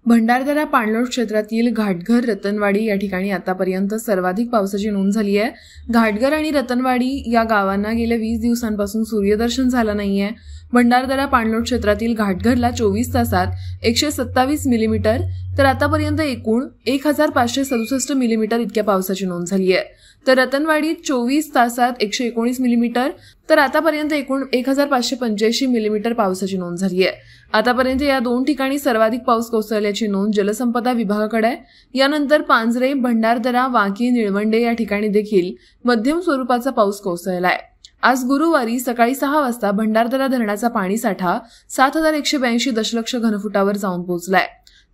भंडारदरा पाणलोट क्षेत्रातील घाटघर रतनवाडी या ठिकाणी आतापर्यंत सर्वाधिक पावसाची नोंद झाली आहे। घाटघर आणि रतनवाडी या गावांना गेल्या 20 दिवसांपासून सूर्यदर्शन झालं नाहीये। भंडारदरा पाणलोट क्षेत्रातील घाटघरला 24 तासात 127 मिलीमीटर तर आतापर्यंत एकूण 1567 मिलीमीटर इतक्या पावसाची नोंद झाली आहे। तर रतनवाडीत 24 तासात 119 मिलीमीटर तर आतापर्यंत एकूण 1585 मिलीमीटर पावसाची नोंद झाली आहे। आतापर्यंत या दोन ठिकाणी सर्वाधिक पाऊस कोसळल्याची नोंद जलसंपदा विभागाकडे आहे। यानंतर पांजरे, भंडारदरा, वाकी, निळवंडे या ठिकाणी देखील मध्यम स्वरूपाचा पाऊस कोसळलाय। आज गुरुवारी सकाळी 6 वाजता भंडारदरा धरणाचा पाणीसाठा 7182 दशलक्ष घनफुटावर जाऊन पोहोचलाय।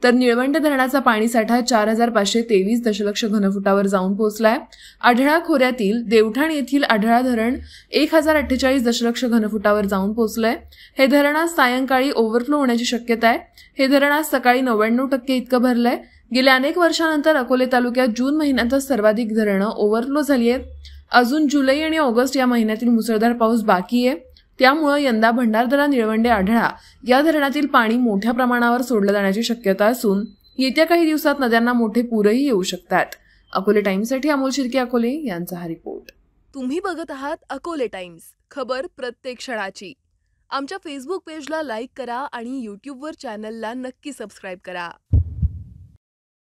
तर निळवंडे धरणाचा पाणीसाठा 4523 दशलक्ष घनफुटावर जाऊन पोहोचलाय। आढळा खोऱ्यातील देवठाण येथील आढळा धरण 1048 दशलक्ष घनफुटावर जाऊन पोहोचलंय। हे धरण आज सायंकाळी ओव्हरफ्लो होण्याची शक्यता आहे। हे धरण आज सकाळी 99% इतकं भरलंय। गेल्या अनेक वर्षांनंतर अकोले तालुक्यात जून महिन्यातच सर्वाधिक धरणं ओव्हरफ्लो झाली आहेत। अजून जुलै आणि ऑगस्ट या महिन्यातील मुसळधार पाऊस बाकी आहे। त्यामुळे यंदा भंडारदरा, निळवंडे, आढळा या धरणातील पाणी मोठ्या प्रमाणावर सोडलं जाण्याची शक्यता असून येत्या काही दिवसात नद्यांना मोठे पूरही येऊ शकतात। अकोले टाइम्ससाठी अमोल शिर्के, अकोले यांचा हा रिपोर्ट। तुम्ही बघत आहात अकोले टाइम्स, खबर प्रत्येक क्षणाची। आमच्या फेसबुक पेजला लाईक करा आणि यूट्यूबवर चॅनलला नक्की सबस्क्राईब करा।